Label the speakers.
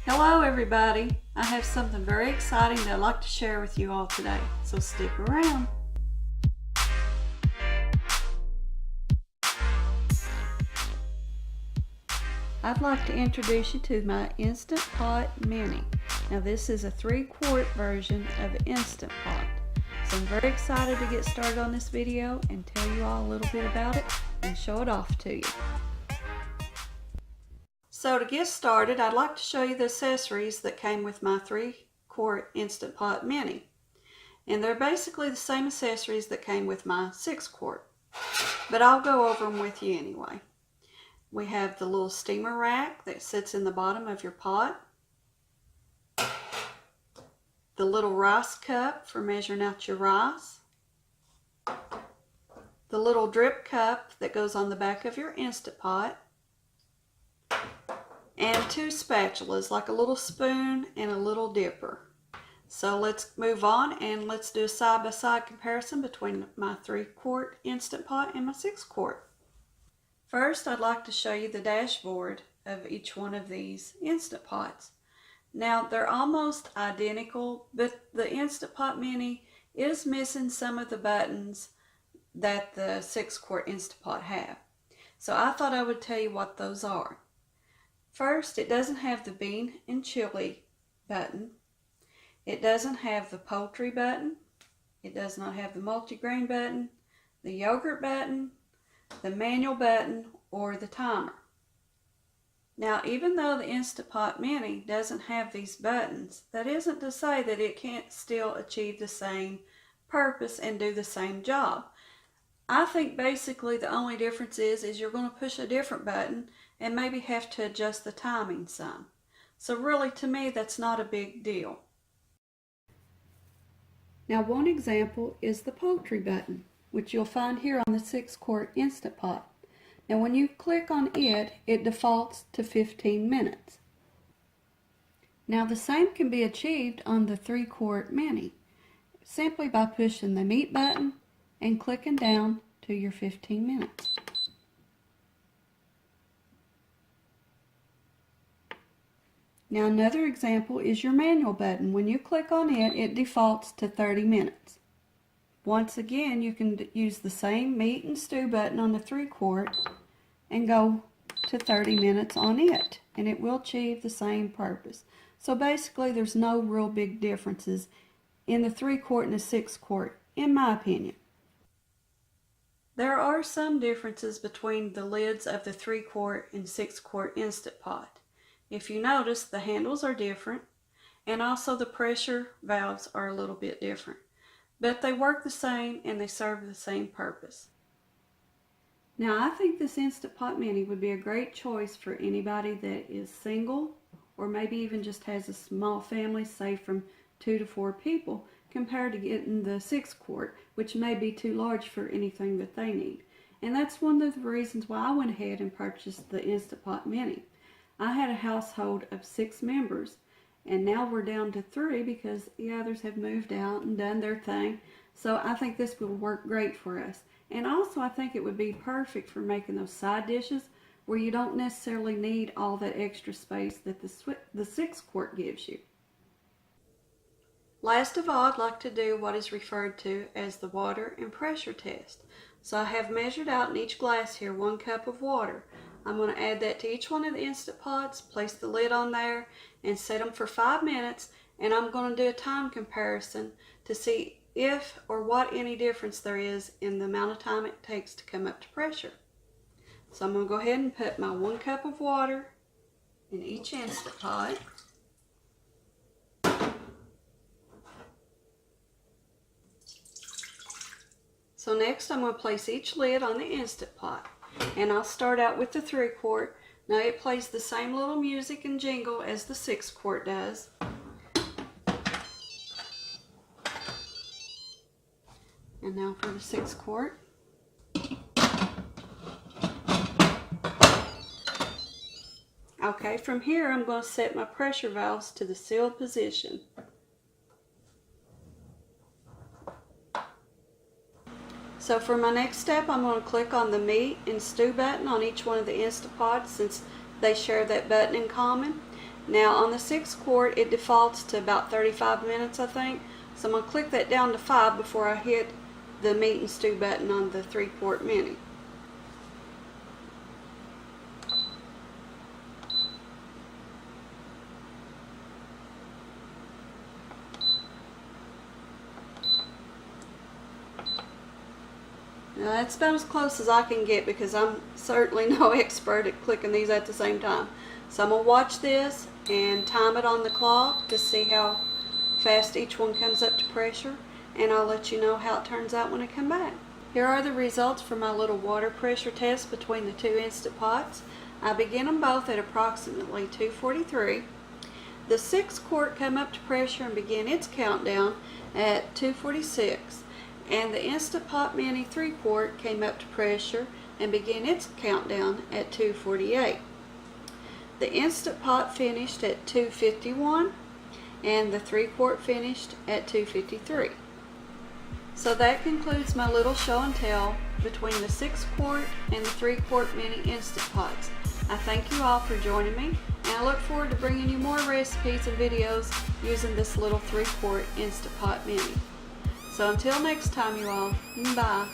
Speaker 1: Hello everybody! I have something very exciting that I'd like to share with you all today, so stick around. I'd like to introduce you to my Instant Pot Mini. Now this is a 3-quart version of the Instant Pot. So I'm very excited to get started on this video and tell you all a little bit about it and show it off to you. So to get started, I'd like to show you the accessories that came with my 3-quart Instant Pot Mini. And they're basically the same accessories that came with my 6-quart. But I'll go over them with you anyway. We have the little steamer rack that sits in the bottom of your pot. The little rice cup for measuring out your rice. The little drip cup that goes on the back of your Instant Pot. And 2 spatulas, like a little spoon and a little dipper. So let's move on and let's do a side-by-side comparison between my 3-quart Instant Pot and my 6-quart. First, I'd like to show you the dashboard of each one of these Instant Pots. Now, they're almost identical, but the Instant Pot Mini is missing some of the buttons that the 6-quart Instant Pot have. So I thought I would tell you what those are. First, it doesn't have the bean and chili button. It doesn't have the poultry button. It does not have the multigrain button, the yogurt button, the manual button, or the timer. Now, even though the Instant Pot Mini doesn't have these buttons, that isn't to say that it can't still achieve the same purpose and do the same job. I think basically the only difference is you're going to push a different button and maybe have to adjust the timing some. So really, to me, that's not a big deal. Now, one example is the poultry button, which you'll find here on the 6-quart Instant Pot. Now, when you click on it, it defaults to 15 minutes. Now, the same can be achieved on the 3-quart Mini, simply by pushing the meat button and clicking down to your 15 minutes. Now, another example is your manual button. When you click on it, it defaults to 30 minutes. Once again, you can use the same meat and stew button on the 3-quart and go to 30 minutes on it, and it will achieve the same purpose. So basically, there's no real big differences in the 3-quart and the 6-quart, in my opinion. There are some differences between the lids of the 3-quart and 6-quart Instant Pot. If you notice, the handles are different, and also the pressure valves are a little bit different. But they work the same and they serve the same purpose. Now, I think this Instant Pot Mini would be a great choice for anybody that is single or maybe even just has a small family, say from 2 to 4 people, compared to getting the 6-quart, which may be too large for anything that they need. And that's one of the reasons why I went ahead and purchased the Instant Pot Mini. I had a household of 6 members, and now we're down to 3 because the others have moved out and done their thing. So I think this will work great for us. And also I think it would be perfect for making those side dishes where you don't necessarily need all that extra space that the 6-quart gives you. Last of all, I'd like to do what is referred to as the water and pressure test. So I have measured out in each glass here 1 cup of water. I'm going to add that to each one of the Instant Pots, place the lid on there, and set them for 5 minutes, and I'm going to do a time comparison to see if or what any difference there is in the amount of time it takes to come up to pressure. So I'm going to go ahead and put my 1 cup of water in each Instant Pot. So next I'm going to place each lid on the Instant Pot. And I'll start out with the 3-quart. Now it plays the same little music and jingle as the 6-quart does. And now for the 6-quart. Okay, from here I'm going to set my pressure valves to the sealed position. So for my next step, I'm going to click on the meat and stew button on each one of the Instant Pots since they share that button in common. Now on the 6 quart it defaults to about 35 minutes, I think. So I'm going to click that down to 5 before I hit the meat and stew button on the 3 quart mini. Now that's about as close as I can get because I'm certainly no expert at clicking these at the same time. So I'm going to watch this and time it on the clock to see how fast each one comes up to pressure, and I'll let you know how it turns out when I come back. Here are the results for my little water pressure test between the 2 Instant Pots. I began them both at approximately 243. The 6 quart came up to pressure and began its countdown at 246. And the Instant Pot Mini 3 quart came up to pressure and began its countdown at 248. The Instant Pot finished at 251 and the 3 quart finished at 253. So that concludes my little show and tell between the 6 quart and the 3 quart mini Instant Pots. I thank you all for joining me, and I look forward to bringing you more recipes and videos using this little 3 quart Instant Pot Mini. So until next time, you all, bye.